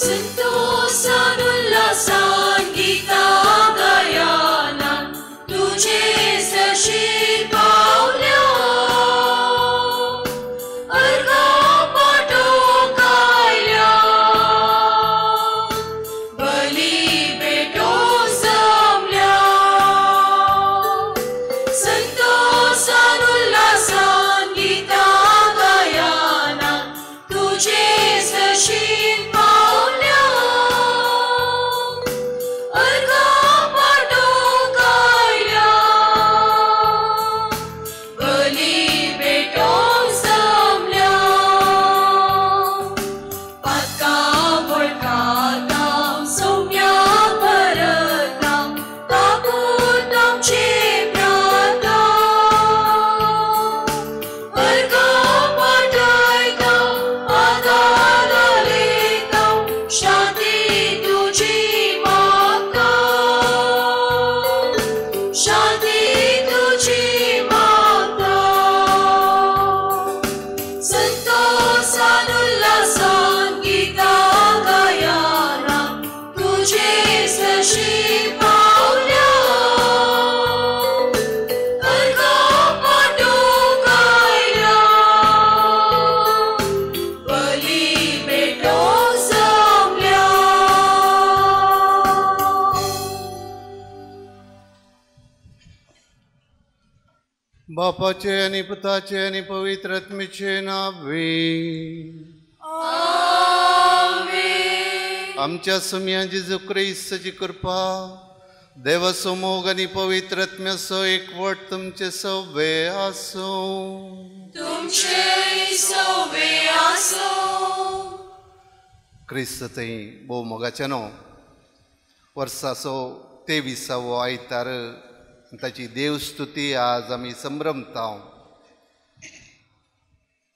संतोषान उल्हासान गीता गायाना तुझे सशी पावल्या अर्गा पाठो कायल्या बली बेटो जमल्या संतोषान उल्हासान गीता गायाना तुझे सशी बापाचे आणि पुताचे आणि पवित्र आत्म्याचे नावे आमच्या सुम्या जेजू ख्रिस्ताची कृपा देवाचो मोग आणि पवित्र आत्म्याचो एकवट तुमचे सगळे आसो क्रिस्त थंय भोव मोगाचे न्हू वर्साचो 23वो आयतार ताची देवस्तुती आज आमी संभ्रमताव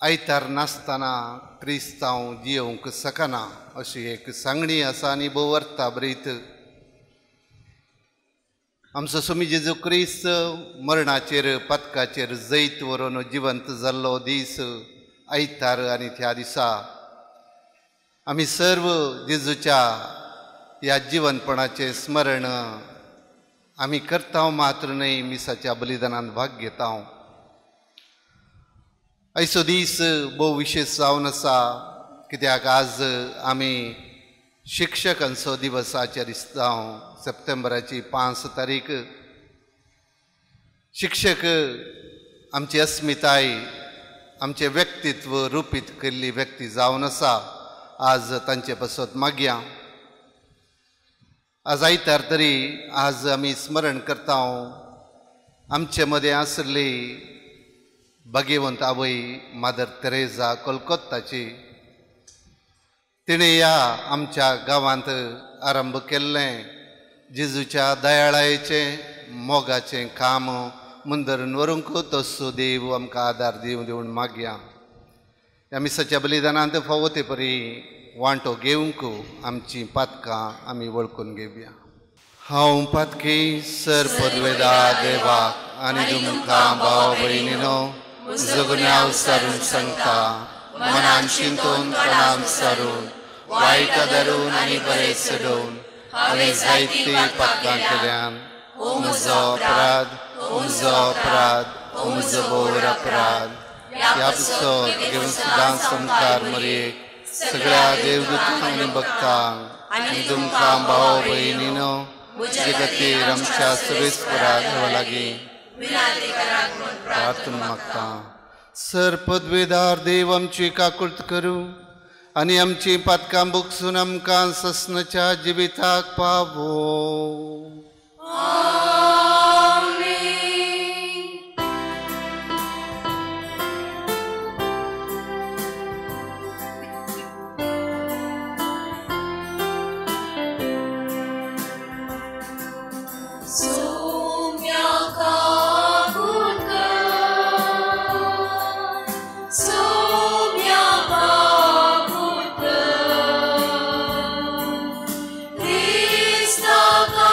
आयतार नासतना क्रिस्तांव जियोंक सकना अशी एक सांगणी आसा आनी भोव अर्था बरीत आमचो स्वामी जेजू क्रिस्त मरणाचेर पदकाचेर जैत व्हरून जिवंत जाल्लो दीस आयतार आनी त्या दिसा आमी सर्व जेजूच्या ह्या जिवंतपणाचे स्मरण आमी करता मात्र न्हय मिसाच्या बलिदानांत भाग घेता आयचो दीस भोव विशेश जावन आसा कित्याक आज आमी शिक्षकांचो दिवस आचरिता सप्टेंबराची 5 तारीख शिक्षक आमची अस्मिताय आमचे व्यक्तित्व रुपीत केल्ली व्यक्ती जावन आसा आज तांचे पासत मागया आज आयतार तरी आज आमी स्मरण करता आमचे मदें आसली भाग्यवंत आवय मादर तेरेसा कोलकाताची तिणें ह्या आमच्या गांवांत आरंभ केल्लें जेजूच्या दयाळायेचें मोगाचें काम मुंदरून व्हरूंक तसो देव आमकां आदार दिवन मागया ह्या मिसाच्या बलिदानांत फावो ते परी वांटो घेवंक आमची पातकां आमी वळखून घेवया हांव पातकी सर पदवेदार देवाक आनी तुमकां भाव भयणीनो जगण्याव सारून सांगता मनान चिंतून कणाम सारून वायट धरून आनी बरें सोडून हांवें जायती पातकां केल्यान हो म्हजो अपराध हो म्हजो भोर अपराध ह्या पुस्तक घेवन सुद्दां संकार मरयेक सगळ्या देवदूतांक आनी भक्तांक आनी तुमकां भाव भयणीनो म्हजे खातीर आमच्या सर्वेस्परा देवा लागीं प्रार्थना मागता सर पदवेदार देव आमची काकुळट करूं आनी आमची पातकां भोगसून आमकां ससनाच्या जिविताक पावो Krista ka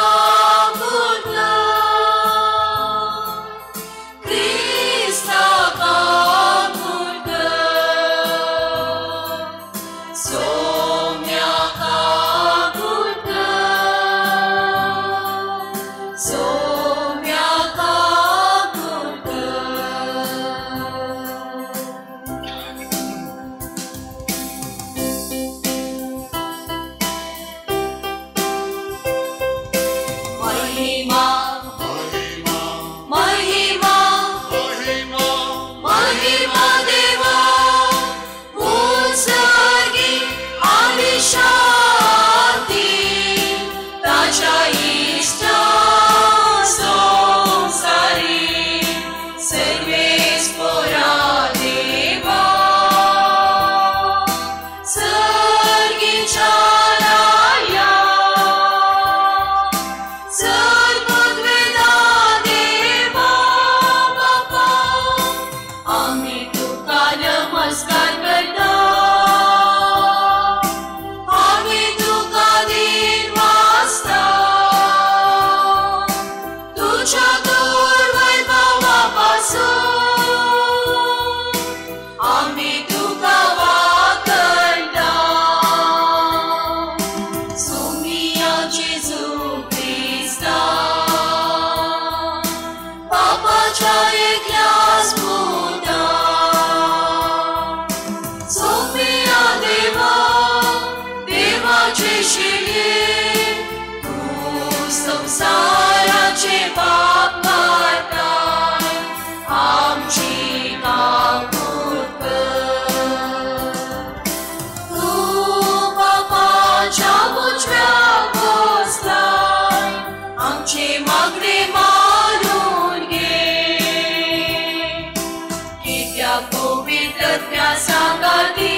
या पवित्रत्म्या सांगाती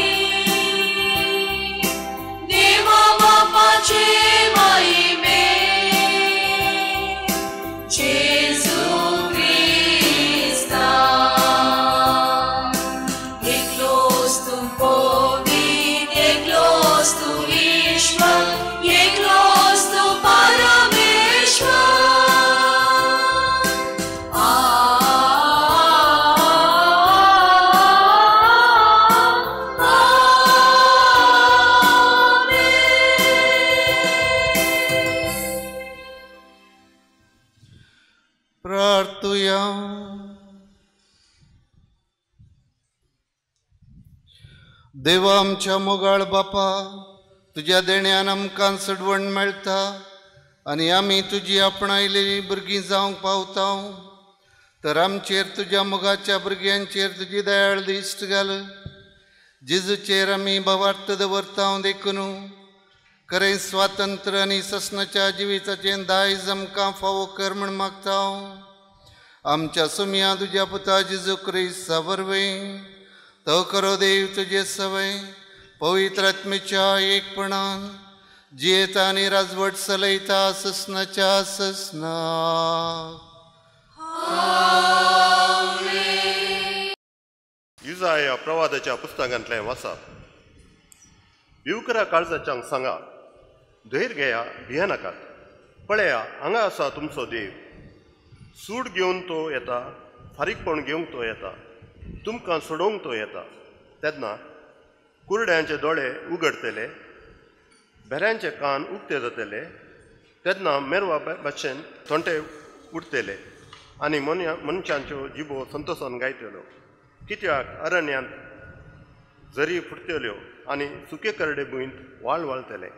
देवा बापाचे महिमे जेजू ख्रिस्ता एकलोस तू पवित्र एकलोस तू ईश्वर एकलोस तू परमेश्वर प्रार्थूया. देवा आमच्या मोगाळ बापा, तुझ्या देण्यान आमकां सडवण मेळटा आनी आमी तुजी आपणायलेली भुरगीं जावंक पावता. तर आमचेर तुज्या मोगाच्या भुरग्यांचेर तुजी दयाळ दिश्ट घाल. जेजूचेर आमी भवार्थ दवरता देखून खरें स्वातंत्र्य आनी ससनाच्या जिविताचें दायज आमकां फावो कर म्हण मागता. आमच्या सुमया तुज्या पुता जेजू क्रिस्ता वरवीं तो खरो देव तुजे सवय पवित्र आत्मेच्या एकपणान जियेता आनी राजवट चलयता ससनाच्या ससना. इजाया प्रवादाच्या पुस्तकांतलें वाचप. भिवकरा काळजाच्यांक सांगा, धैर्य घेया, भिये नाकात. पळया, हांगा आसा तुमचो देव. सूड घेवन तो येता, फारीकपण घेवंक तो येता, तुमकां सोडोवंक तो येता. तेन्ना कुरड्यांचे दोळे उगडतले, भेऱ्यांचे कान उक्ते जातले. तेन्ना मेरवा भाशेन थोंटे उडतले आनी मनशांच्यो जिबो संतोशान गायतल्यो. कित्याक अरण्यांत झरी फुटतल्यो आनी सुके करडे भुंयत वाळ वाळतले.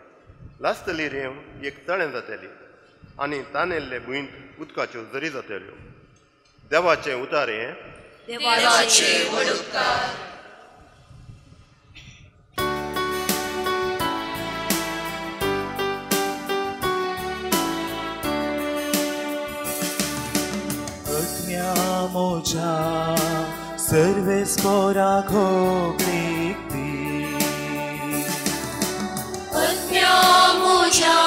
लासतली रेंव एक तळें जातली आनी तानेल्ले भुंयत उदकाच्यो झरी जातल्यो. देवाचें उतारें. देवाचे वडुपकार. आत्म्या मोजा सर्वेस्पोरा घोप्रीती आत्म्या मोजा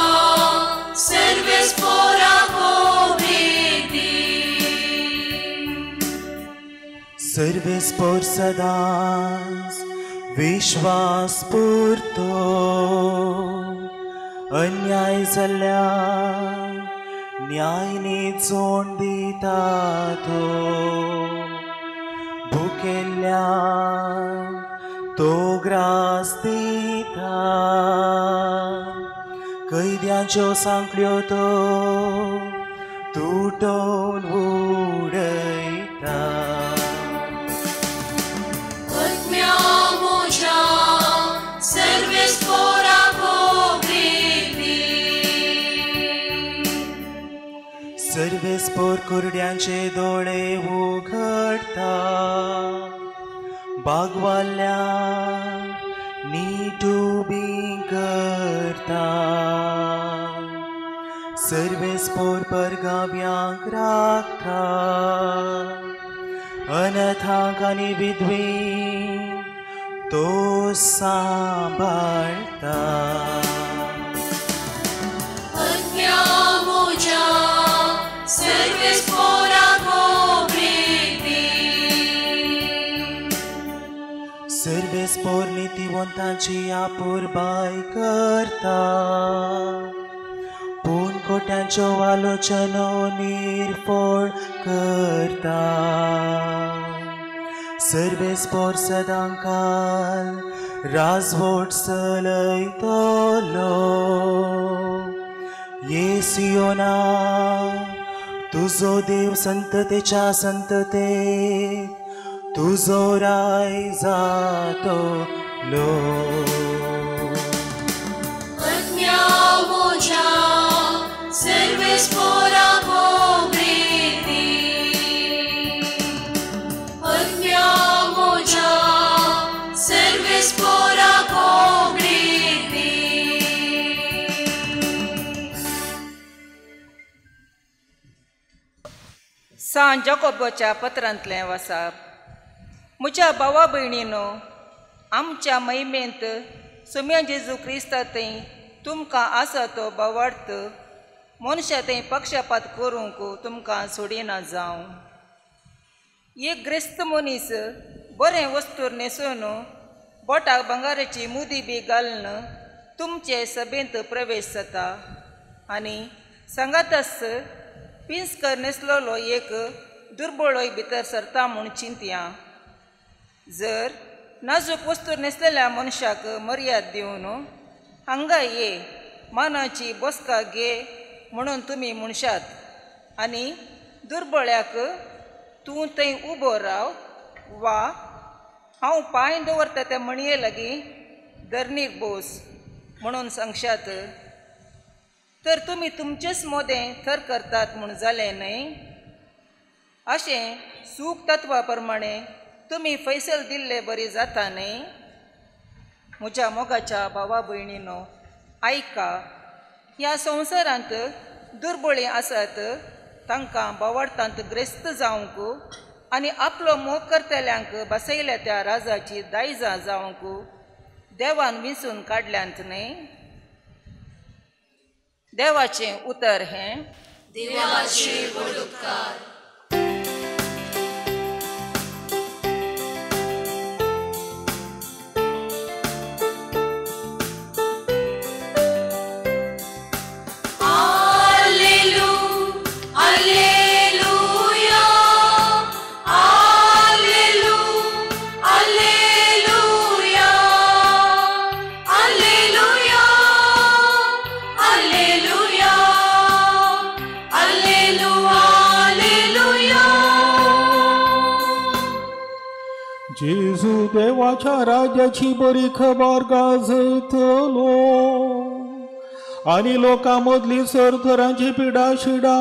सर्वेस्पोरा घोप्रीती सर्वेस्पोर सदांच विश्वास पुरतो अन्याय जाल्ल्या न्याय न्हिदोवन दिता तो भुकेल्ल्या तो ग्रास दिता कैद्यांच्यो सांखल्यो तो तुटोवन उडयता. आत्म्या मोजा सर्वेस्पोरा सर्वेस्पोर कुरड्यांचे दोळे उघडता बागवाल्या नीट उबी करता. सर्वेस्पोर परगाव्यांक राखता अनाथांक आनी विधवींक तो सांबाळटा. आत्म्या मोजा सर्वेस्पोरा सर्वेस्पोर नितीवंतांची आपूर बाय करता पूण खोट्यांच्यो आलोचनो निर्फोळ करता. सर्वेस्पोर सदांकाल राजवट चलयतलो. येसियोना तुझो देव संततेच्या संततेक तुझो राय जातलो. आत्म्या मोजा सर्वेस्पोरा आत्म्या मोजा सर्वेस्पोरा सांज जोकोबाच्या पत्रांतलें वाचप. म्हज्या भावा भयणीनो, आमच्या महिमेंत सुम्या जेजू क्रिस्तांतय तुमकां आसा तो भावार्थ मनशा थंय पक्षपात करूंक तुमकां सोडिना जावं. एक ग्रेस्त मनीस बरें वस्तूर न्हेसून बोटाक भांगाराची मुदी बी घालन तुमचे सभेंत प्रवेश जाता आनी सांगातास पिंजकर न्हेसलोलो एक दुर्बळोय भितर सरता म्हूण चिंतया. जर नाजूक वस्तूर न्हेसलेल्या मनशाक मर्याद दिवन हांगा ये मानाची बसका घे म्हणून तुमी म्हणशात आनी दुर्बळ्याक तूं थंय उबो राव वा हांव पांय दवरता त्या मणये लागीं धरणीर बोस म्हणून सांगशात, तर तुमी तुमचेच मोदें थर करतात म्हूण जालें न्हय. अशें सूख तत्वा प्रमाणे तुमी फैसल दिल्ले बरी जाता न्हय. म्हज्या मोगाच्या भावा भयणीनो, आयका, ह्या संवसारांत दुर्बळी आसात तांकां भावार्थांत ग्रेस्त जावंक आनी आपलो मोग करतल्यांक बसयल्या त्या राजाची दायजां जावंक देवान विंचून काडल्यांत न्हय. देवाचें उतर हें, देवाचे व्हड उपकार. जेजू देवाच्या राज्याची बरी खबर गाजयतलो आनी लोकां मदली सरतरांची पिडा शिडा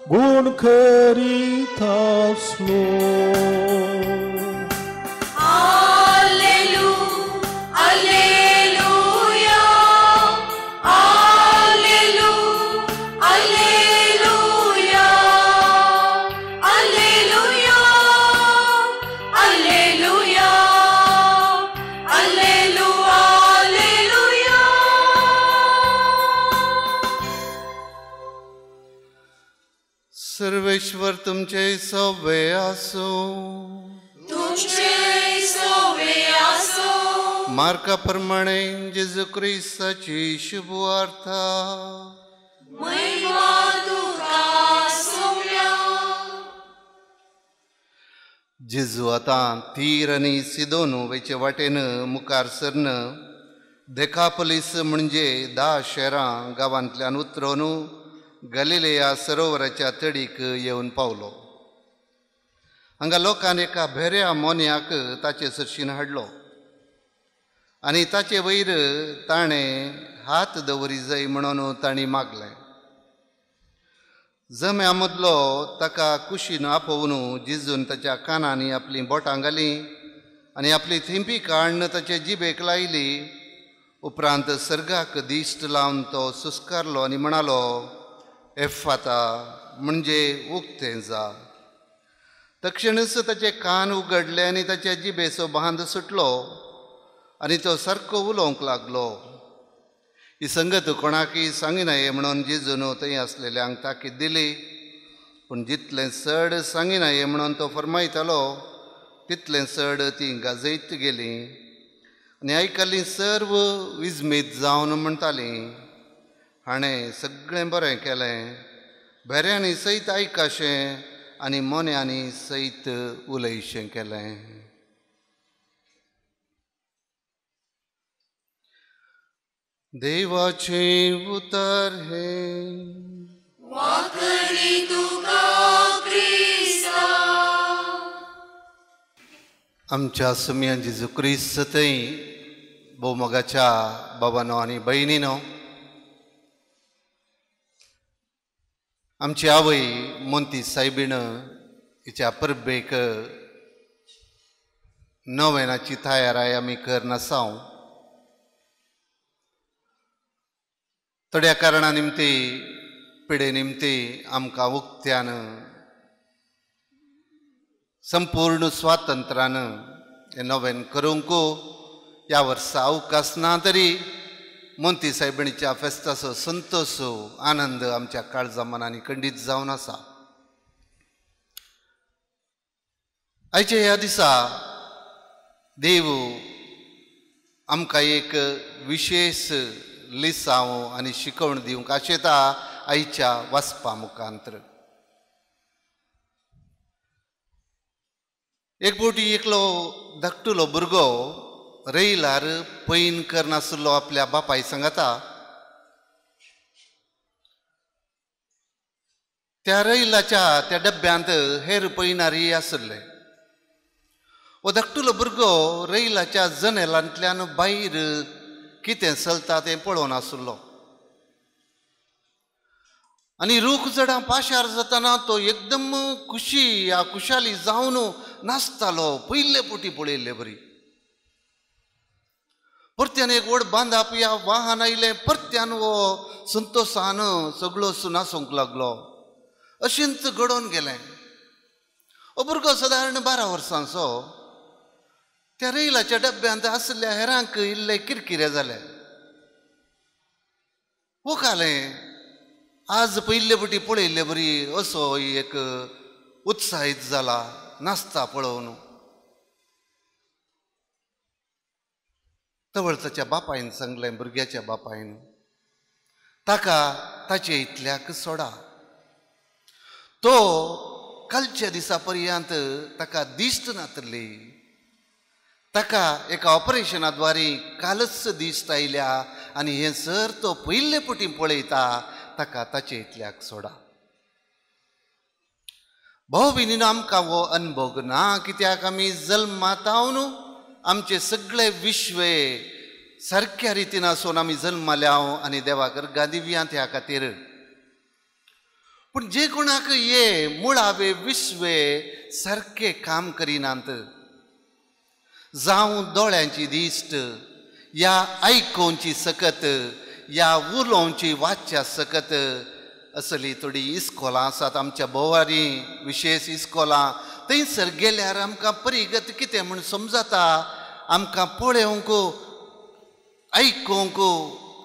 गुण करीत आसलो. सर्वेश्वर तुमचे सवे आसो. तुमचे सोवे आसो. मार्का प्रमाणे जेजू क्रिस्ताची शुभ वार्ता. महिमा तुका सोम्या. जेजू आतां तीर आनी सिदोन वयचे वाटेन मुखार सरन देकापोलीस म्हणजे 10 शहरां गांवांतल्यान उतरोवन गलिलेया सरोवराच्या तडीक येवन पावलो. हांगा लोकान एका भेऱ्या मोन्याक ताचे सरशीन हाडलो आनी ताचे वयर ताणें हात दवरी जाय म्हणून तांणी मागलें. जम्या मदलो ताका कुशीन आपोवन जिजून ताच्या कानांनी आपलीं बोटां घालीं आनी आपली थिंपी काडून ताचे जिबेक लायली. उपरांत सर्गाक दिश्ट लावन तो सुस्कारलो आनी म्हणालो, एफाता म्हणजे उक्तें जा. तक्षणच ताचे कान उगडले आनी ताच्या जिबेचो बांद सुटलो आनी तो सारको उलोवंक लागलो. ही संगत कोणाकय सांगिनाये म्हणून जेजून थंय आसलेल्यांक ताकीद दिली. पूण जितलें चड सांगिनाये म्हणून तो फरमायतालो तितलें चड ती गाजयत गेली आनी आयकल्लीं सर्व विजमीत जावन म्हणटालीं, हाणें सगळें बरें केलें. भेऱ्यांनी सयत आयकाशें आनी मोन्यांनी सयत उलयशें केलें. देवाचें उतर हें. वाकडी तुका क्रिस्ता. आमच्या सुम्या जेजू क्रिस्त थंय भोवमोगाच्या बाबानो आनी भयणीनो, आमची आवय मोंती सायबीण हिच्या परबेक नोवेनाची तयाराय आमी करनासाव. थोड्या कारणा निमती पिडे निमती आमकां उक्त्यान संपूर्ण स्वातंत्र्यानं हें नवें करूंक ह्या वर्सा अवकाश ना तरी मोंती सायबिणीच्या फेस्ताचो संतोश आनंद आमच्या काळजा मनांनी खंडीत जावन आसा. आयच्या ह्या दिसा देव आमकां एक विशेष लिसांव आनी शिकवण दिवंक आशेता आयच्या वाचपा मुखांतर. एक फावटी एकलो धाकटुलो भुरगो रैलार पैन करनासलो आपल्या बापाय सांगाता. त्या रैलाच्या त्या डब्यांत हेर पैनारी आसले. हो धाकटुलो भुरगो रैलाच्या जनेलांतल्यान भायर कितें चलता तें पळोवन आसलो. आनी रूख चडां पाशार जाताना तो एकदम खुशाली जावन नाचतालो. पयले फावटी पळयल्ले बरी. परत्यान एक व्हड बांदाप ह्या वाहन आयलें. परत्यान हो संतोशान सगळो नाचूंक लागलो. अशेंच घडोवन गेलें. हो भुरगो सादारण 12 वर्सांचो. त्या रैलाच्या डब्यांत आसल्या हेरांक इल्ले किरकिरे जाले. वोखालें आज पयले फावटी पळयल्ले बरी असो एक उत्साहीत जाला नाचता पळोवन. तवळ ताच्या बापायन सांगलें, भुरग्याच्या बापायन, ताका ताचे इतल्याक सोडा. तो कालच्या दिसा पर्यंत ताका दिश्ट नातली. ताका एका ऑपरेशनाद्वारे कालच दिश्ट आयल्या आनी हें सर तो पयले फावटी पळयता. ताका ताचे इतल्याक सोडा. भाव भयणीनो, आमकां हो अनुभव ना. कित्याक आमी जल्मात आवन आमचे सगळे विश्वे सारक्या रितीन आसून आमी जल्मल्या आनी देवाक गादिव्यांत ह्या खातीर. पूण जे कोणाक हे मुळावे विश्वे सारके काम करिनात, जावं दोळ्यांची दिश्ट, या आयकोवची सकत, या उलोवची वाच्या सकत असली थोडी इस्कोलां आसात आमच्या भोवारी, विशेष इस्कोलां. थंयसर गेल्यार आमकां परिगत कितें म्हूण समजता. आमकां पळोवंक, आयकोवंक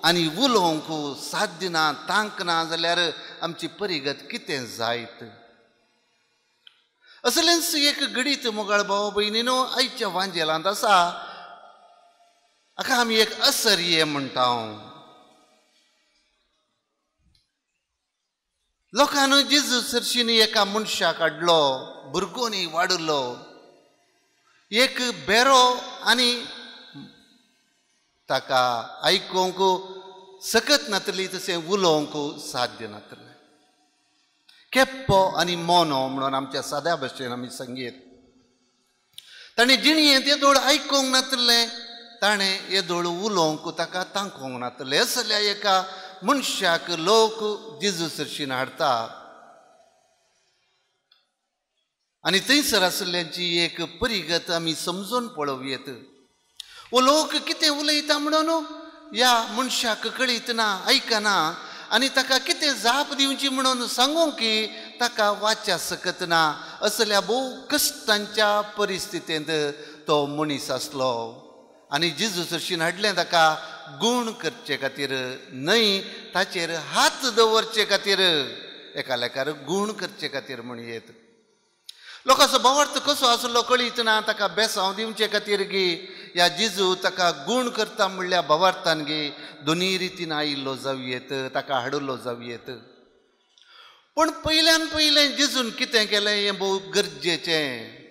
आनी उलोवंक साध्य ना, तांक ना जाल्यार आमची परिगत कितें जायत. असलेंच एक गडीत मोगाळ भाव भयणीनो आयच्या वांजेलांत आसा. हाका आमी एक असर्ये म्हणटा. लोकांन जेजू सरशीन एका मनशाक हाडलो. भुरगो न्ही वाडलो. एक बेरो आनी ताका आयकोवंक सकत नातली, तशें उलोवंक साध्य नातलें. केप्पो आनी मोनो म्हणून आमच्या साद्या भाशेन आमी संगीत. ताणें जिणयेंत येदोळ आयकोवंक नातलें. ताणें येदोळ उलोवंक ताका तांकोवंक नातलें. असल्या एका मनशाक लोक जेजू सरशीन हाडटा. आनी थंयसर आसल्ल्याची एक परिगत आमी समजून पळोवयेत. वो लोक कितें उलयता म्हणून ह्या मनशाक कळीत ना, आयकना. आनी ताका कितें जाप दिवची म्हणून सांगूंक ताका वाच्या सकत ना. असल्या भोव कश्टांच्या परिस्थितींत तो मनीस आसलो. आनी जेजू सरशीन हाडलें ताका गूण करचे खातीर, न्हय ताचेर हात दवरचे खातीर, एका लेकार गूण करचे खातीर म्हणयेत. लोकांचो भावार्थ कसो आसलो कळीत ना. ताका बेसांव दिवचे खातीर ह्या जेजू ताका गूण करता म्हणल्या भावार्थान दोनी रितीन आयिल्लो जावयेत, ताका हाडलो जावयेत. पूण पयल्यान पयलें जेजून कितें केलें हें भोव गरजेचें.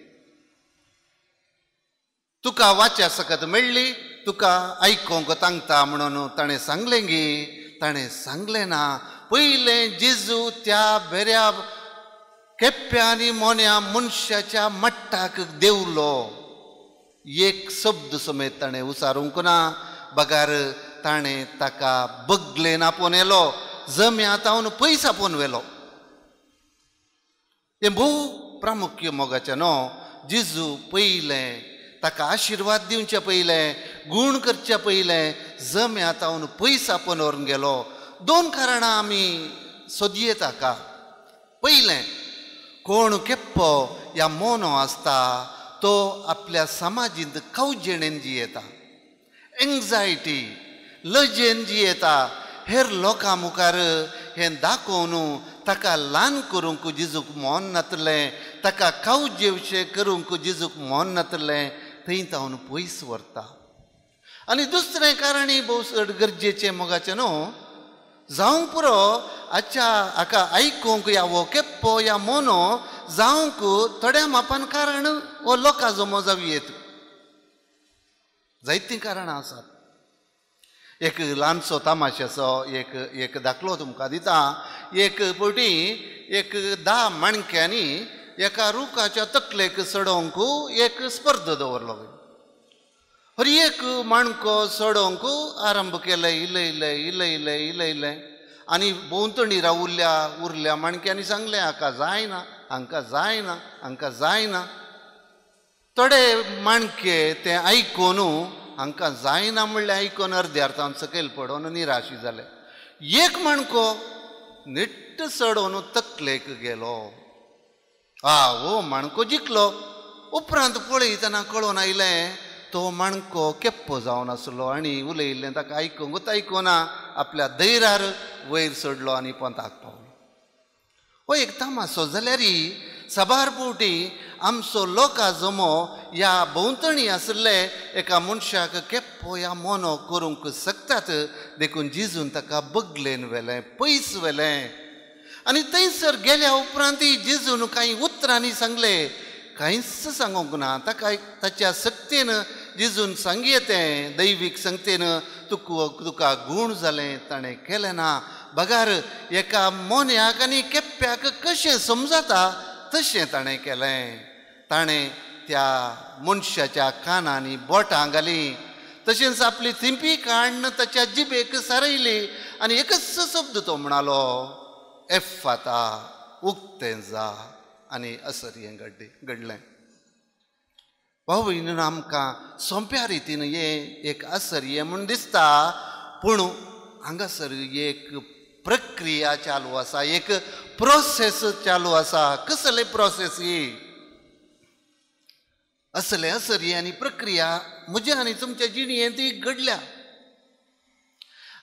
तुका वाच्या सकत मेळ्ळी, तुका आयकोवंक तांगता म्हणून ताणें सांगलें ताणें सांगलें ना. पयलें जेजू त्या बेऱ्या केप्प्या आनी मोन्या मनशाच्या मट्टाक देवलो. एक शब्द समेत ताणें उसारूंक ना. बगार ताणें ताका बगलेन आपोवन येलो, जम्यांत आवन पयस आपोवन व्हेलो. हें भोव प्रामुख्य मोगाचें न्हू. जेजू पयलें ताका आशिर्वाद दिवचे पयलें, गूण करचे पयलें जम्यांत आवन पयस आपोवन व्हरून गेलो. 2 कारणां आमी सोदयेत हाका. पयलें, कोण केप्पो या मोनो आसता तो आपल्या समाजींत कवजेणेन जियेता, एंग्जायटी लजेन जियेता, हेर लोकां मुखार हें दाखोवन ताका ल्हान करूंक जिजूक मोन नातलें, ताका कावजेवशें करूंक जिजूक मोन नातलें, थंय तावन पयस व्हरता. आनी दुसरें कारणय भोव चड गरजेचें मोगाचें न्हू, जावंक पुरो आजच्या हाका आयकूंक या वो केप्पो या मोनो जावंक थोड्या मापान कारण हो लोकां जमो जावयेत. जायतीं कारणां आसात. एक ल्हानसो तमाशाचो एक दाखलो तुमकां दिता. एक फावटी एक 10 माणक्यांनी एका रुखाच्या तकलेक चडोवंक एक स्पर्ध दवरलो. हर एक माणको चडोवंक आरंभ केले, इलय आनी भोंवतणी उरल्या माणक्यांनी सांगलें हाका जायना, हांकां जायना, हांकां जायना. थोडे माणके तें आयकून हांकां जायना म्हणलें आयकून अर्दे अर्थान सकयल पडोवन निराशी जाले. एक माणको नेट्ट चडोवन तकलेक गेलो. हो माणको जिखलो. उपरांत पळयतना कळोवन आयलें तो माणको केप्पो जावन आसलो आनी उलयिल्लें ताका आयकूंकूच आयकुना आपल्या धैर्यार वयर चडलो आनी पंथाक पावलो. हो एक तमासो जाल्यार साबार फावटी आमचो लोकां जमो ह्या भोंवतणी आशिल्ले एका मनशाक केप्पो या मोनो करूंक शकतात. देखून जिजून ताका बगलेन व्हेलें, पयस व्हेलें आनी थंयसर गेल्या उपरांत जिजून कांय उतरांनी सांगलें, कांयच सांगूंक ना. ताका ताच्या सक्तीन जिजून सांगयेतें, दैवीक संगतेन तुका गूण जालें ताणें केलें ना. बगार एका मोन्याक आनी केप्प्याक कशें समजता तशें ताणें केलें. ताणें त्या मनशाच्या कानांनी बोटां घालीं, तशेंच आपली थिंपी काडून ताच्या जिबेक सारयली आनी एकच शब्द तो म्हणलो, एफाता, उक्तें जा. आनी असर हें घडलें. भाव भयणीनो, आमकां सोंप्या रितीन हें एक असर हें म्हूण दिसता, पूण हांगासर एक प्रक्रिया चालू आसा, एक प्रोसेस चालू आसा. कसले प्रोसेस ही? असले असर ही आनी प्रक्रिया म्हज्या आनी तुमच्या जिणेंत घडल्या.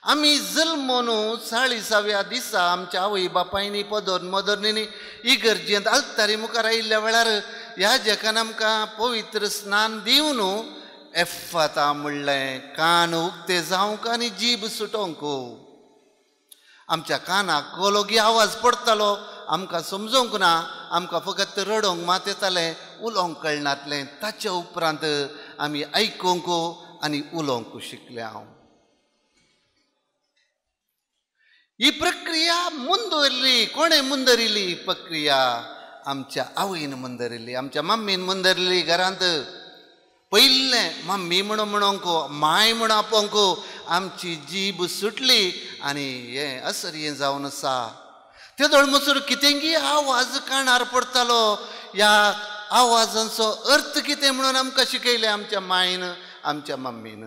आमी जल्मोन 40व्या दिसा आमच्या आवय बापायनी पदोन मदोरनीनी इगर्जेंत आल्तारी मुखार आयिल्ल्या वेळार ह्या जगान आमकां पवित्र स्नान दिवन एफाता म्हणलें, कान उक्ते जावंक आनी जीब सुटोवंक. आमच्या कानाक कोलोगी आवाज पडटालो, आमकां समजोवंक ना, आमकां फकत रडोवंक मात येतालें, उलोवंक कळनातलें. ताच्या उपरांत आमी आयकूंक आनी उलोवंक शिकले. हांव ही प्रक्रिया मुंदरली. कोणें मुंदरिल्ली ही प्रक्रिया? आमच्या आवयन मुंदरिल्ली, आमच्या मम्मीन मुंदरिल्ली. घरांत पयलें मम्मी म्हणोंक, माय म्हणून आपोवंक आमची जीब सुटली आनी हें असर हें जावन आसा. तेदोळ मसूर कितेंगी आवाज कानार पडटालो, ह्या आवाजांचो अर्थ कितें म्हणून आमकां शिकयलें आमच्या मायन, आमच्या मम्मीन.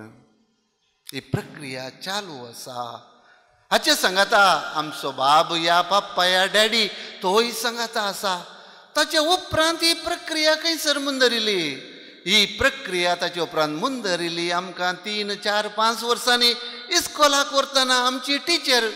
ही प्रक्रिया चालू आसा. हाचे सांगाता आमचो बाब या पप्पा या डॅडी तोय सांगाता आसा. ताचे उपरांत ही प्रक्रिया खंयसर मुंदरिल्ली. ही प्रक्रिया ताचे उपरांत मुंदरिल्ली आमकां 3, 4, 5 वर्सांनी इस्कोलाक व्हरतना आमची टिचर,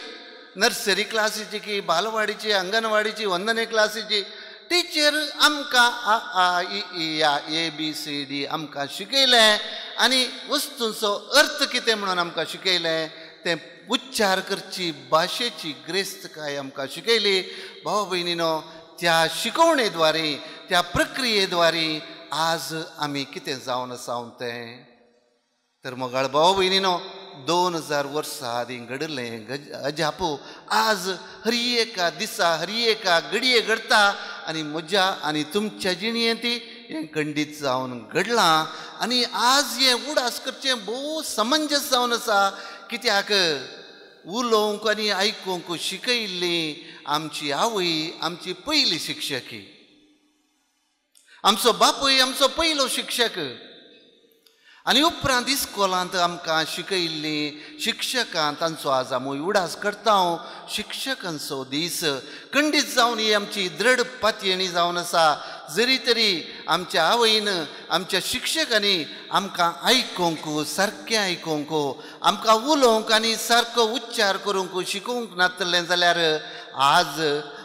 नर्सरी क्लासीची की बालवाडीची, अंगणवाडीची, वंदने क्लासीची टिचर आमकां आ इ ई या ABCD आमकां शिकयलें आनी वस्तूंचो अर्थ कितें म्हणून आमकां शिकयलें. तें उच्चार करची भाशेची ग्रेस्तकाय आमकां शिकयली. भाव भयणीनो, त्या शिकवणेद्वारे, त्या प्रक्रियेद्वारे आज आमी कितें जावन आसा तें तर मोगाळ भाव भयणीनो, 2000 वर्सां आदीं घडलें अजापू आज हर एका दिसा, हर एका घडये घडटा आनी म्हज्या आनी तुमच्या जिणेंत हें खंडीत जावन घडलां. आनी आज हें उडास करचें भोव समंजस जावन आसा. कित्याक उलोवंक आनी आयकूंक शिकयल्ली आमची आवय आमची पयली शिक्षकी. आमचो बापूय आमचो पयलो शिक्षक. आनी उपरांत इस्कॉलांत आमकां शिकयल्लीं शिक्षकां तांचो आज आमी उडास करता शिक्षकांचो दीस खंडीत जावन ही आमची दृढ पातयेणी जावन आसा जरी तरी आमच्या आवयन आमच्या शिक्षकांनी आमकां आयकूंक सारकें आयकूंक आमकां उलोवंक आनी सारको उच्चार करूंक शिकोवंक नासलें जाल्यार आज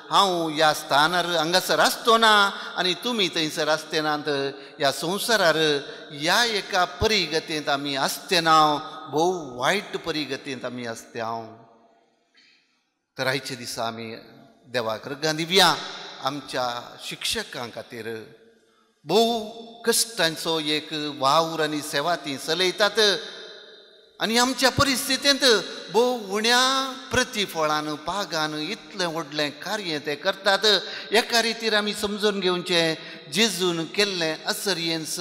हांव ह्या स्थानार हांगासर आसतो ना आनी तुमी थंयसर आसतेनात ह्या संवसारार ह्या एका परिगतींत आमी आसते ना भोव वायट परिगतींत आमी आसते हांव तर आयचे दिसा आमी देवाक रगां दिवया आमच्या शिक्षकां खातीर भोव कश्टांचो एक वावर आनी सेवा ती चलयतात आनी आमच्या परिस्थितींत भोव उण्या प्रतिफळान पागान इतलें व्हडलें कार्य ते करतात एका रितीर आमी समजून घेवचें जेजून केल्लें असर्येंस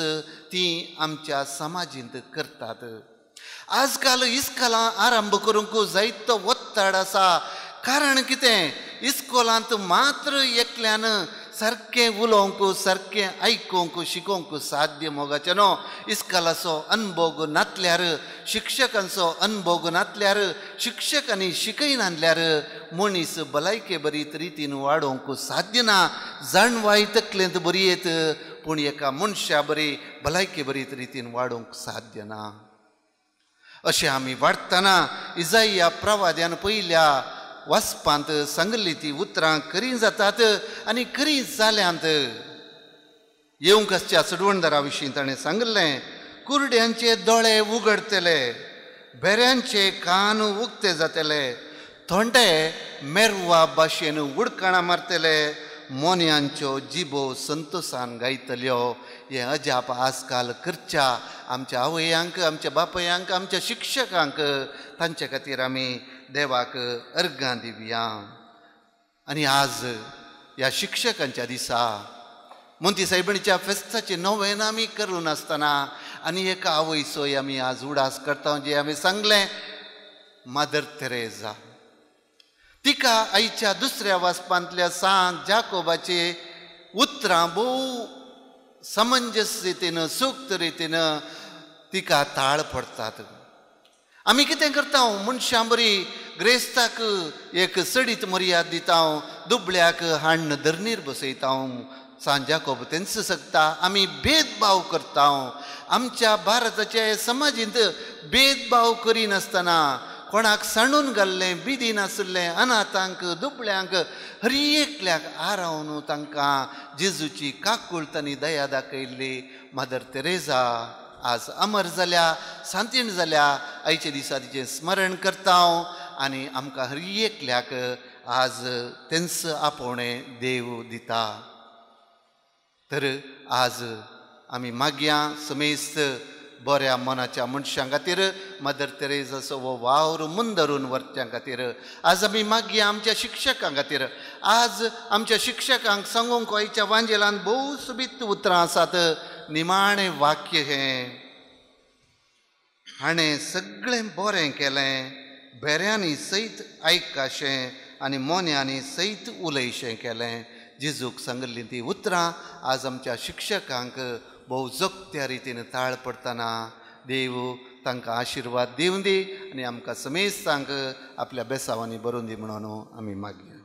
ती आमच्या समाजींत करतात आजकाल इस्कॉलां आरंभ करूंक जायतो वत्ताड आसा कारण कितें इस्कॉलांत मात्र एकल्यान सारकें उलोवंक सारकें आयकूंक शिकोवंक साध्य मोगाचें न्हू इस्कॉलाचो अनुभव नासल्यार शिक्षकांचो अनुभव नासल्यार शिक्षकांनी शिकय नासल्यार मनीस भलायके बरीत रितीन वाडोवंक साध्य ना जाणवाय तकलेंत बरी येत पूण एका मनशा बरी भलायके बरीत रितीन वाडोवंक साध्य ना अशें आमी वाडटना इजाइया प्रवाद्यान पयल्या वाचपांत सांगली ती उतरां खरी जातात आनी खरी जाल्यांत येवंक आसच्या चडवणदारा विशीं ताणें सांगलें कुरड्यांचे दोळे उगडतले बेऱ्यांचे कान उक्ते जातले थोंडे मेरवा भाशेन उडकाणां मारतले मोन्यांच्यो जिबो संतोशान गायतल्यो हे अजाप आजकाल करच्या आमच्या आवयांक आमच्या बापयांक आमच्या शिक्षकांक तांचे खातीर आमी देवाक अर्गां दिवया आनी आज ह्या शिक्षकांच्या दिसा मोंती सायबिणीच्या फेस्ताचें नवें आमी करून आसतना आनी एका आवयचोय आमी आज उडास करता जे आमी सांगलें मदर तेरेजा तिका आयच्या दुसऱ्या वाचपांतल्या सांत जाकोबाचे उतरां भोव समंजस रितीन सूक्त रितीन तिका ताळ पडटात आमी कितें करता मनशां बरी ग्रेस्ताक एक सडीत मर्याद दिता दुबळ्याक हाडून धरणीर बसयता सांत जाकोब तेंच सांगता आमी भेदभाव करता आमच्या भारताच्या समाजींत भेदभाव करिनासतना कोणाक सांडून घाल्लें बिदी नासलें अनाथांक दुबळ्यांक हर एकल्याक आरावन तांकां जेजूची काकूळट आनी दया दाखयल्ली मदर तेरेजा आज अमर जाल्या सांतीण जाल्या आयच्या दिसा तिचें स्मरण करता आनी आमकां हर एकल्याक आज तेंच आपोवणें देव दिता तर आज आमी मागया समेस्त बऱ्या मनाच्या मनशां खातीर मदर तेरेजाचो हो वावर मुंदरून व्हरच्या खातीर आज आमी मागया आमच्या शिक्षकां खातीर आज आमच्या शिक्षकांक सांगूंक आयच्या वांजेलांत भोव सुबीत उतरां आसात निमाणें वाक्य हें हाणें सगळें बरें केलें बेऱ्यांनी सयत आयकाशें आनी मोन्यांनी सयत उलयशें केलें जेजूक सांगल्लीं तीं उतरां आज आमच्या शिक्षकांक भोव जोगत्या रितीन ताळ पडटना देव तांकां आशिर्वाद दिवं दी आनी आमकां समेस्तांक आपल्या बेसांवांनी बरोवन दी म्हणून आमी मागया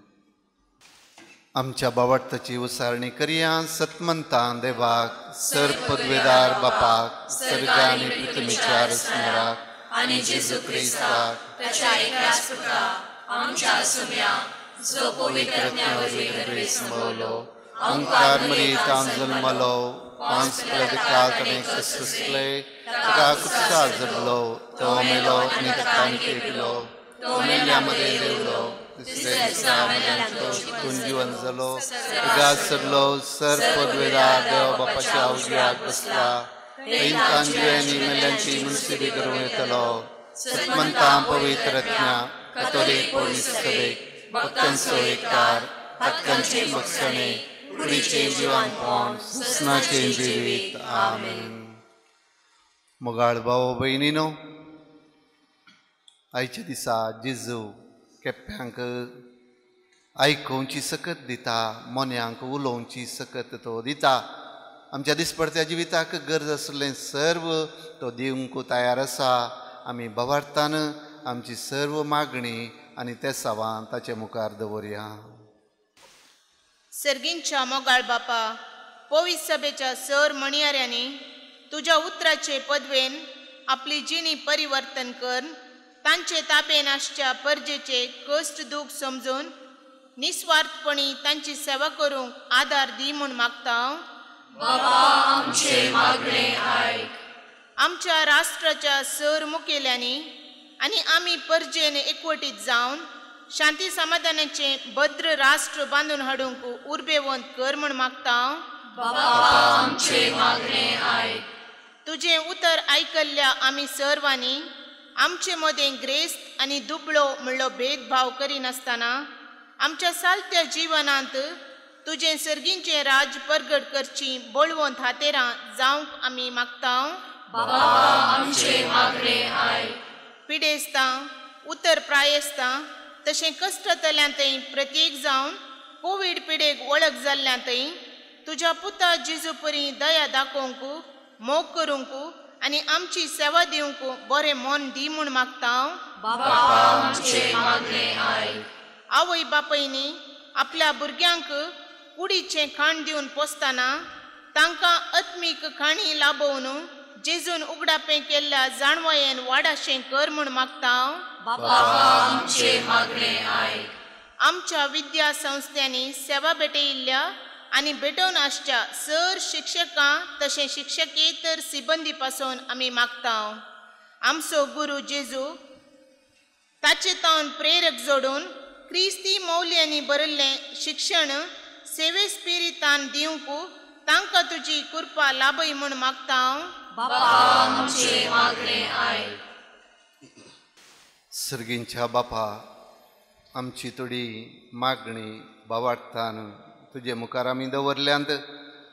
आमच्या बावटाची उसारणी करया सतमंतां देवाक सर पदवेदार बापाक सर्गा आनी पृथ्वीच्या रचणाराक आनी जेजू क्रिस्ताक ताच्या एकल्याच पुत्रा आमच्या सुम्या जो पवित्रत्म्यावरवीं गर्भेत संभवलो ओंकार मरीतान जल्मलो पांच काळ ताणें कसले ताका कुत्सार जडलो तो मेलो आनी ताका पेटलो तो मेल्या मदें देवलो तिसऱ्या दिसा मेल्यांतलो शिकून जिवन जालो उगाच चडलो सर पदवेदार देव बापाच्या उजव्याक बसला थंय जिवेनी मेल्यांची मुन्सिबी करूं येतलो सतमंतां पवित्रत्म्या कॅथोलीक पौर्णिस सभेक भक्तांचो एककार हक्कांची बक्षणे कुडीचें जिवनपण सुस्नाचें जिवीत आमेन मोगाळ भाव भयणीनो आयच्या दिसा जेजू केप्यांक आयकोवची सकत दिता मोन्यांक उलोवची सकत तो दिता आमच्या दिसपडत्या जिविताक गरज आसलें सर्व तो दिवंक तयार आसा. आमी भवार्थान आमची सर्व मागणी आनी ते सावां ताचे मुखार दवरया. सर्गींच्या मोगाळ बापा, पवित्र सभेच्या सर म्हणयाऱ्यांनी तुज्या उतराचे पदवेन आपली जिणी परिवर्तन कर. तांचे ताबेन आसच्या परजेचे कश्ट दूख समजून निस्वार्थपणी तांची सेवा करूंक आदार दी म्हूण मागता. बाबा आमचे मागणे आयक. आमच्या राष्ट्राच्या सर मुखेल्यांनी आनी आमी परजेन एकवटीत जावन शांती समाधानाचे भद्र राष्ट्र बांदून हाडूंक उर्बेवंत कर म्हूण मागता. बाबा आमचे मागणे आयक. तुझे उतर आयकल्ल्या आमी सर्वांनी आमचे मदें ग्रेस्त आनी दुबळो म्हणलो भेदभाव करिनासतना आमच्या सालत्या जिवनांत तुझे सर्गींचे राज परगट करची बळवंत हातेरां जावंक आमी मागता. बाबा आमचे मागणे आयक. पिडेस्तां उतर प्रायेस्तां तशें कश्टतल्यांतय प्रत्येक जावन कोवीड पिडेक वळख जाल्ल्यांतय तुज्या पुता जेजू परी दया दाखोवंक मोग करूंक आनी आमची सेवा दिवंक बरें मन दी म्हूण मागता. बाबा आमचे मागणे आयक. आवय बापयनी आपल्या भुरग्यांक कुडीचें खाण दिवन पोसतना तांकां आत्मीक खाणी लाबोवन जेजून उगडापें केल्ल्या जाणवायेन वाडाशें कर म्हूण मागता. बाबा आमचे मागणे आयक. आमच्या विद्या संस्थांनी सेवा भेटयिल्ल्या आनी भेटोवन आसच्या सर शिक्षकां तशें शिक्षकेतर सिबंदी पासून आमी मागता. आमचो गुरू जेजू ताचे तावन प्रेरक जोडून क्रिस्ती मौल्यांनी बरयल्लें शिक्षण सेवे स्पिरितान दिवंक तांकां तुजी कृपा लाभय म्हूण मागता. बाबा आमचे मागणे आयक. सर्गींच्या बापा, आमची थोडी मागणी भावार्थान तुजे मुखार आमी दवरल्यांत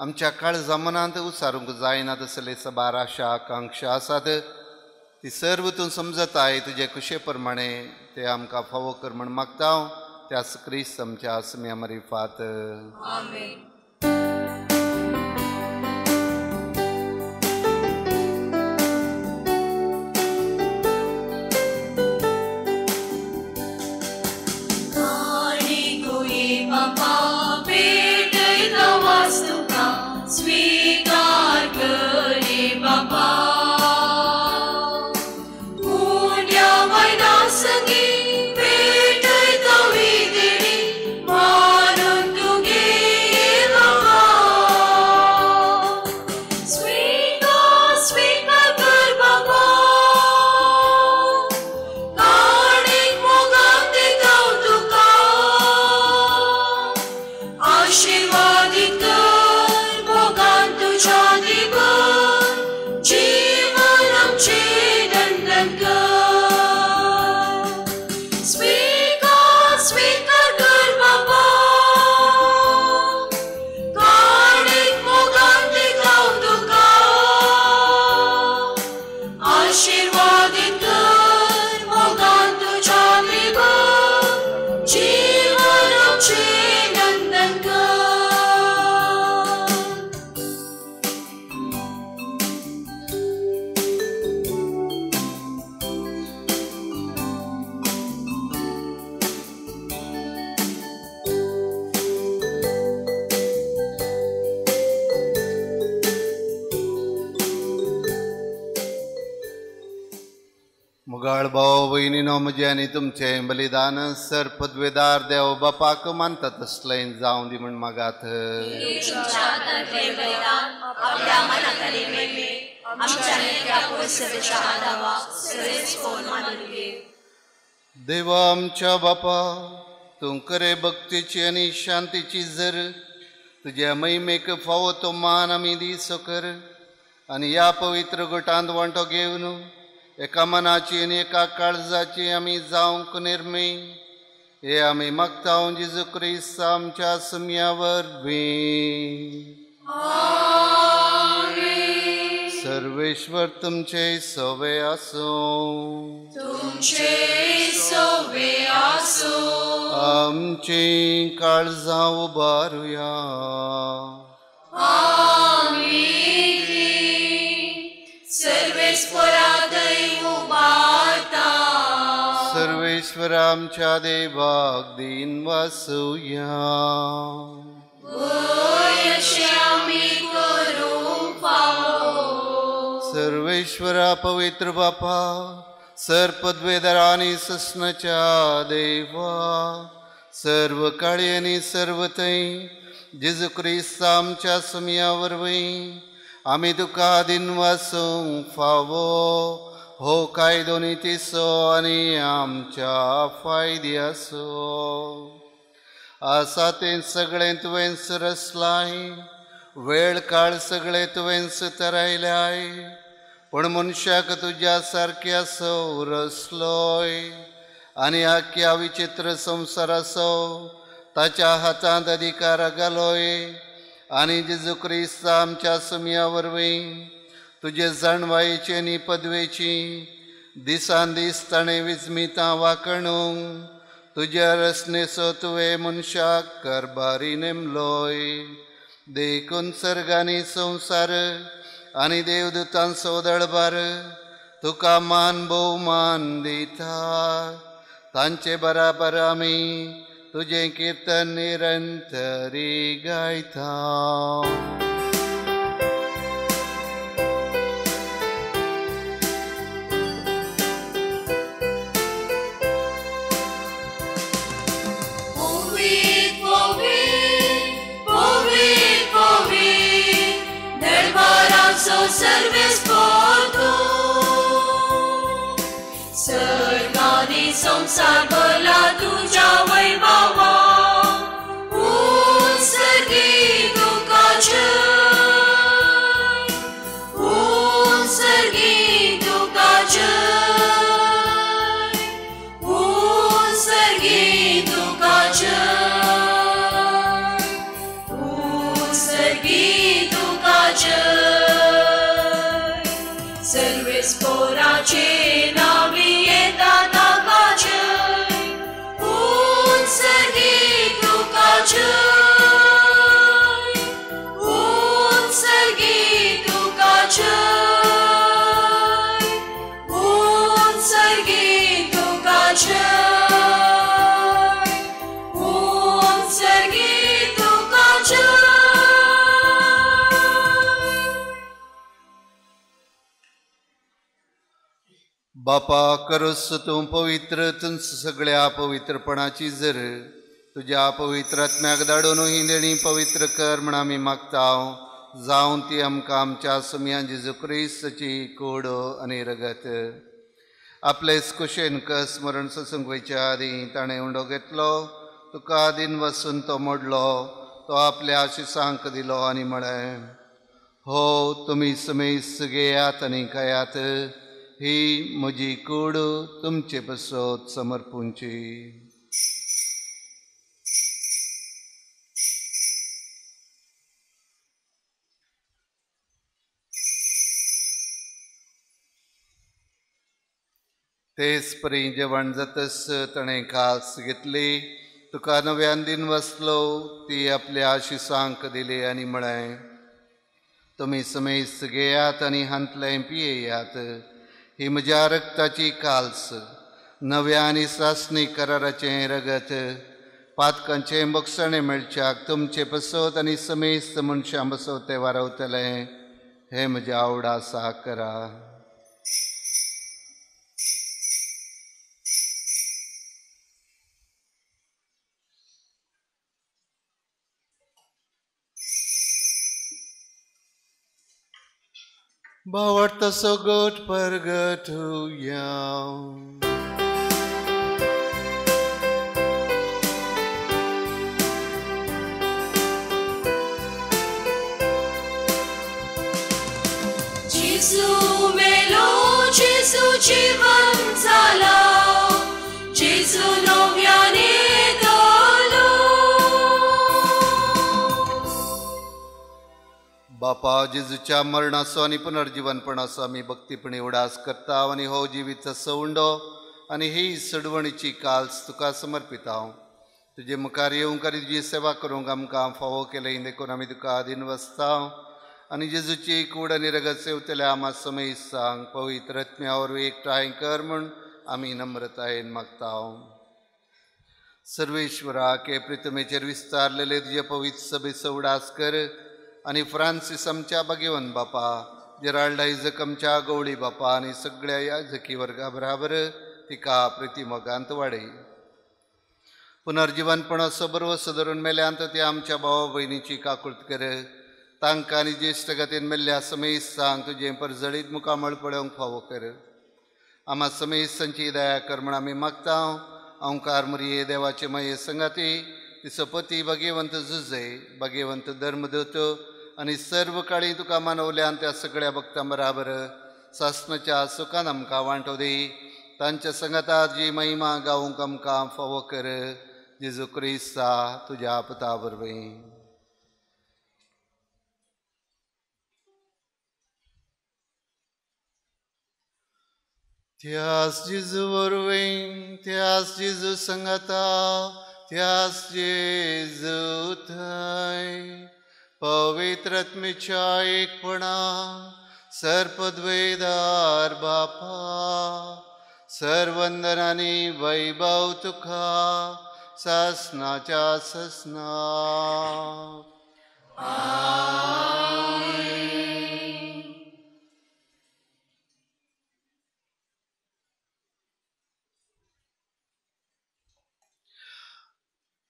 आमच्या काळजा मनांत उसारूंक जायना तसले सबार आशा आकांक्षा आसात. ती सर्व तूं समजताय. तुजे कुशे प्रमाणे ते आमकां फावो कर म्हण मागता. त्यास क्रिस्त आमच्या सम्या मरिफात. आमेन. स्वीकार करे बाबा. पुण्या मैदान संगी भेटयता विदेणी मारून तुगे बाबा. स्वीकार कर बाबा. काणीक मोगान देता तुका आशीर्वादीत जीवन आमचे नंदन कर. स्वीकार कर बाबा. काणीक मोगान दिता तुका आशीर्वादीत कर मोगान तुझ्या देवा. जीवन आमचे नंदन कर. मुगाळ भाव भयणीनो म्हजे आनी तुमचें बलिदान सर पदवेदार देव बापाक मानता तसलें जावं दी म्हण मागात. आपल्या मनातली महिमे आमच्या नेत्या पवित्रतेच्या आदावा सरेस कोण मानून घे. देवा आमच्या बापा, तूं करे भक्तीची आनी शांतीची जर तुज्या महिमेक फावो तो मान आमी दिसो कर. आनी ह्या पवित्र गुटांत वांटो घेवन एका मनाची आनी एका काळजाची आमी जावंक निर्मी. हे आमी मागता जेजू क्रिस्त आमच्या सम्या वरवीं. सर्वेश्वर तुमचे सवे आसूं. तुमचे सवे आसूं. आमची काळजां उबारुया. आमीन. सर्वेश्वर आमच्या देवाक दिन वासुया. सर्वेश्वरा पवित्र बापा, सर्पद्वेदर आणि ससनाच्या देवा, सर्व काळी आणि सर्व थंय जेजू ख्रिस्त आमच्या सुमयावर वय आमी तुका दिन वासूंक फावो. हो कायदो नितीसो आनी आमच्या फायद्याचो आसा तें सगळें तुवें रचलाय. वेळ काळ सगळें तुवें तरायलाय, पण मनशाक तुज्या सारक्या सो रचलोय आनी आख्या विचित्र संवसाराचो ताच्या हातांत अधिकार घालोय. आनी जेजू ख्रिस्त आमच्या सुमया वरवीं तुजे जाणवायेची आनी पदवेची दिसान दीस ताणें विस्मितां वाखणूंक तुज्या रचनेचो तुवें मनशाक कारभारी नेमलोय. देखून सर्गांनी संवसार आनी देवदूतांचो दळबार तुका मान भोवमान दिता. तांचे बराबर आमी तुजें किर्तन निरंतरी गायता. सर्गानी संसार भला तुझ्या वैभवा, उत्सर्गी तुका जय, उत्सर्गी तुका जय, उत्सर्गी तुका जय, उत्सर्गी तुका जय. सर्वे स्पोराचे नावी येतात ताका जय, उत्सर्गी तुका जय, उत्सर्गी तुका जय, उत्सर्गी तुका जय, उत्सर्गी तुका जय. बापा करोस तूं पवित्र तुंच सगळ्या पवित्रपणाची जर तुज्या पवित्र आत्म्याक धाडून ही देणी पवित्र कर म्हण आमी मागताव. जावं ती आमकां आमच्या सुमया जेजू ख्रिस्ताची कूड आनी रगत. आपलेच कुशेन कस स्मरण ससूंक वयच्या आदीं ताणें उंडो घेतलो, तुका दिन वसून तो मोडलो, तो आपल्या आशिसांक दिलो आनी म्हळें, हो तुमी समेस्त घेयात आनी खायात, ही म्हजी कूड तुमचे बसत समर्पूंची. तेच परी जेवण जातस ताणें कास घेतली, तुका नव्यान दिन वसलो, ती आपल्या आशिसांक दिली आनी म्हळें, तुमी समेस्त घेयात आनी हांतलें पियेयात, ही म्हज्या रक्ताची काल्स, नव्या आनी सासणी कराराचें रगत, पातकांचें बक्षणें मेळच्याक तुमचे बसत आनी समेस्त मनशां बसत तें वारवतलें. हें म्हजें आवडासा करा. भावार्थ तसो गोट परगटुया. जेजू मेलो, जेजू जीवन जाला, जेजू नव्याने दलो. बापा जेजूच्या मरणाचो आनी पुनर्जीवनपणाचो आमी भक्तीपणी उडास करता आनी हो जिवीत सवंडो आनी ही सडवणीची काल्स तुका समर्पितांव. तुजे मुखार येवंक आनी तुजी सेवा करूंक आमकां फावो केलें देखून आमी तुका आदीन वचतांव आनी जेजूची कूड आनी रगत सेवतल्या आमा समेस्त सांग पवित्र आत्म्या वरवीं एकठांय कर म्हूण आमी नम्रतायेन मागतां. सर्वेश्वरा के प्रितमेचेर विस्तारलेले तुजे पवित्र सभेचो उडास कर आनी फ्रांसीस आमच्या भाग्यवान बापा, जेराल्ड आयजक आमच्या गवळी बापा आनी सगळ्या याजकी वर्गा बराबर तिका प्रितीमोगांत वाडय. पुनर्जीवनपणाचो बरो धरून मेल्यांत ते आमच्या भावा भयणीची काकुळट कर. तांकां आनी ज्येश्ठ गतीन मेल्ल्या समेस्तांक तुजें परजळीत मुखामळ पळोवंक फावो कर. आम्हा समेस्तांची दया कर म्हण आमी मागतां. ओंकार मुरये देवाचे मये संगाती, तिचो पती भाग्यवंत जुजय, भाग्यवंत धर्मदूत आनी सर्व काळी तुका मानवल्यान त्या सगळ्या भक्तां बराबर सासणाच्या सुखान आमकां वांटो दी. तांच्या संगतात जी महिमा गावूंक आमकां फावो कर. जेजू क्रिस्ता तुज्या पुता वरवीं. त्यास जेजू वरवीं, त्यास जेजू संगता, त्यास जेजू थंय पवित्र आत्मेच्या एकपणा सर्पद्वेदार बापा, सर्वंदनानी वैभव तुका सासनाच्या ससना.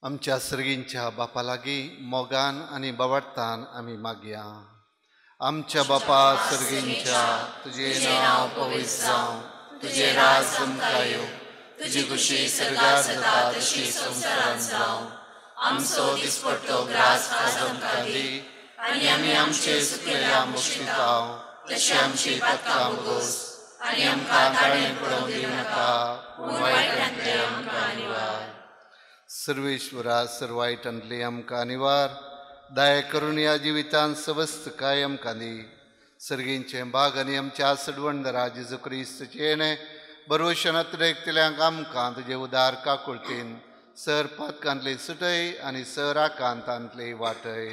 आमच्या सर्गींच्या बापा लागीं मोगान आनी बावडतान आमी मागया. आमच्या बापा सर्गींच्या, तुजें नांव पवित्र जावं, तुजें राज आमकां येवं, तुजी खुशी सर्गार जाता तशी संवसारांत जावं. आमचो दिसपट्टो ग्रास आज आमकां दी आनी आमी आमचे चुकलेल्या मुश्कितांव तशी आमची पातकां बोस आनी आमकां ताळें पडोवंक दिवं नाका, पूण वायटांतले आमकां निवार. सर्वेश्वरा सर्वायटांतली आमकां निवार. दया करून ह्या जिवितांत सवस्त काय आमकां दी. सर्गींचे बाग आनी आमच्या सडवणदरा जेजू क्रिस्ताचे येणें बरोवशेन अतिरेकतल्यांक आमकां तुजे उदार काकुळटीन सर पातकांतली सुटय आनी सर आकांतांतली वाटय.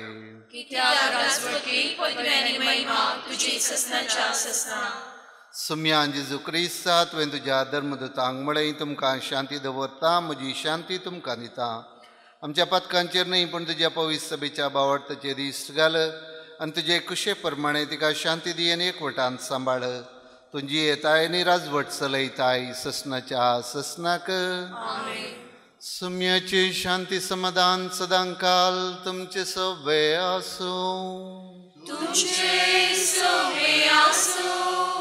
सुम्यान जेजू क्रिस्ता तुवें तुज्या धर्मदूतांक म्हळें, तुमकां शांती दवरता, म्हजी शांती तुमकां दिता. आमच्या पथकांचेर न्ही पूण तुज्या पवित्र सभेच्या बावडताचेर दिश्ट घाल आनी तुजे कुशे प्रमाणे तिका शांती दी आनी एकवटान सांबाळ. तुजी येताय आनी राजवट चलयताय ससनाच्या ससनाक. सुम्याची शांती समाधान सदांकाल तुमचे सवे आसूं.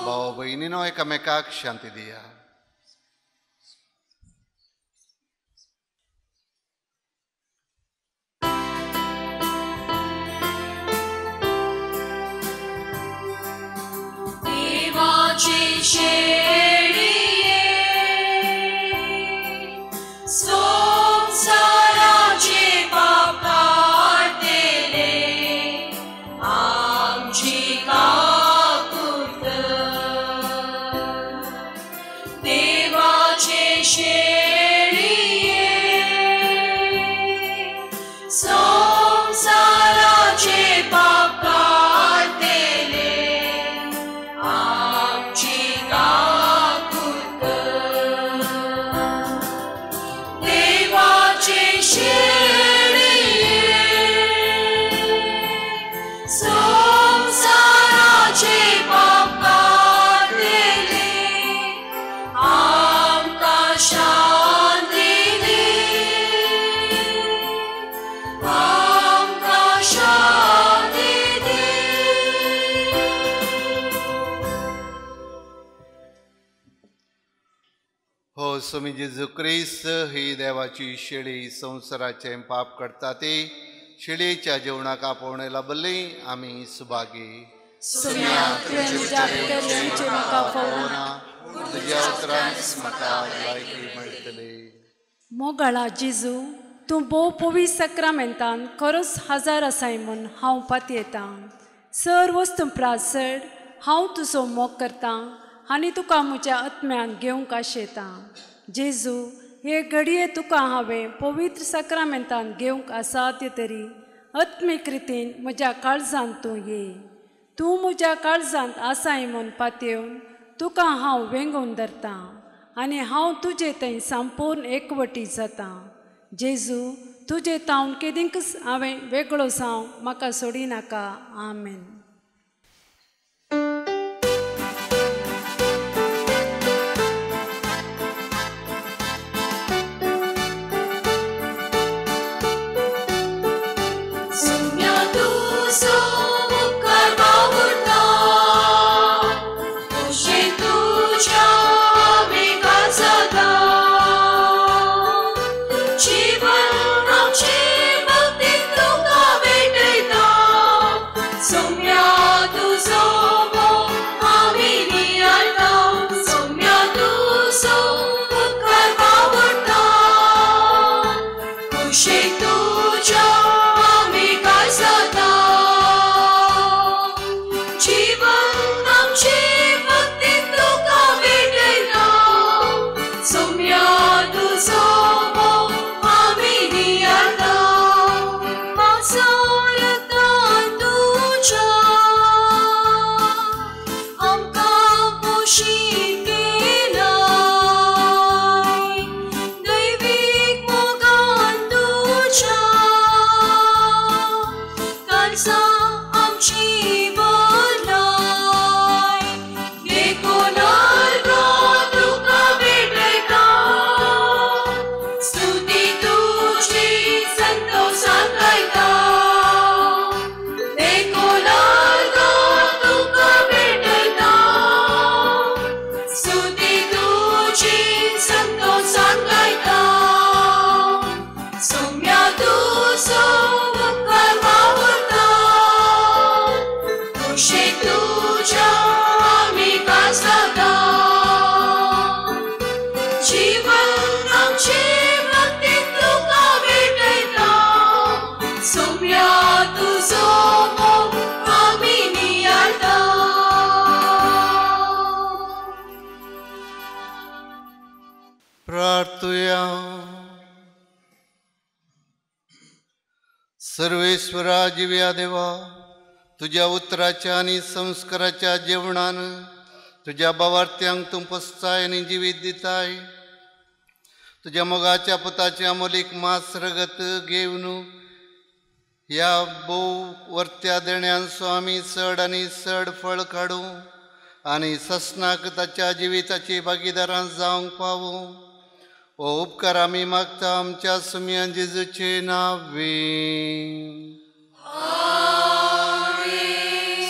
भाव भयणीनो एकामेकाक शांती दिया. स्वामी जेजू क्रिस्त ही देवाची शेळी संवसाराचें पाप करता ती शेळयेच्या जेवणाक आपोवणे लाभली आमी सुभागी. मोगळा जेजू तूं भोव पवित्र सक्रामेंतान खरोच हजार आसाय म्हूण हांव पातयेतां. सर वस्तू प्रासड हांव तुजो मोग करतां आनी तुका म्हज्या आत्म्यान घेवंक आशेतां. जेजू हे घडये तुका हांवें पवित्र सक्रामेंतान घेवंक असाध्य तरी आत्मीक रितीन म्हज्या काळजांत तूं ये. तूं म्हज्या काळजांत आसाय म्हूण पातयेवन तुका हांव वेंगून धरतां आनी हांव तुजे थंय संपूर्ण एकवटी जाता. जेजू तुजे तावन केदींक हांवें वेगळो जावं म्हाका सोडी नाका. आमेन. प्रार्थूया. सर्वेश्वरा जिव्या देवा, तुझ्या उतराच्या आणि संस्काराच्या जेवणान तुझ्या भावार्थ्यांक तूं पोसताय आनी जिवीत दिताय. तुझ्या मोगाच्या पुताचे अमोलीक मास रगत घेवन ह्या भोव वर्त्या देण्यान स्वामी चड आनी चड फळ काडूं आनी ससनाक ताच्या जिविताची भागीदारां जावंक पावूं. ओ उपकार आमी मागता आमच्या सुम्या जेजूचे नांवे.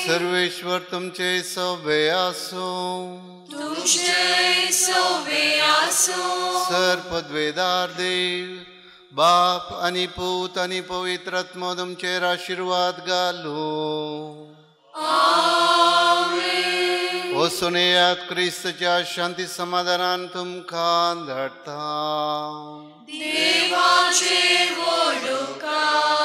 सर्वेश्वर तुमचे सवे आसूं. सर्पद्वेदार देव बाप आनी पूत आनी पवित्र आत्मा तुमचेर आशिर्वाद घालूं. वचून येयात क्रिस्ताच्या शांती समाधानान तुमकां धाडटा. देवाचे वोडुकार.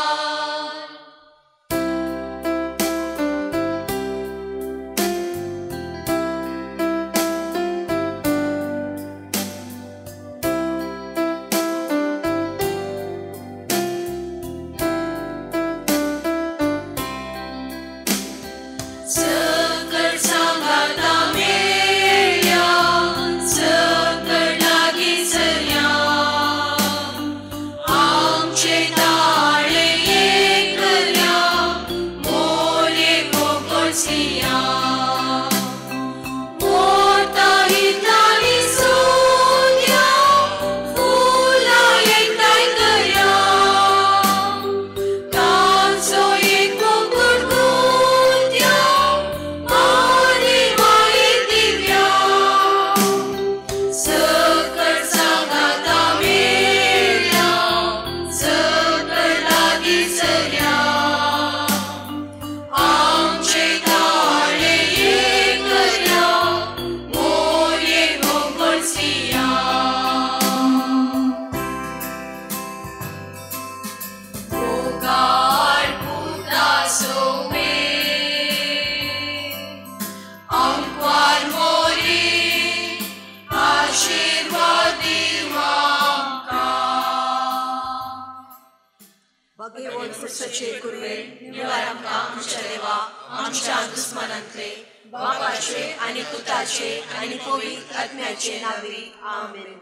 सचे कुरवे निवार आमकां आमच्या देवा आमच्या दुस्मनांतले बापाचे आणि पुताचे आणि पवित्र आत्म्याचे नावे आमेन.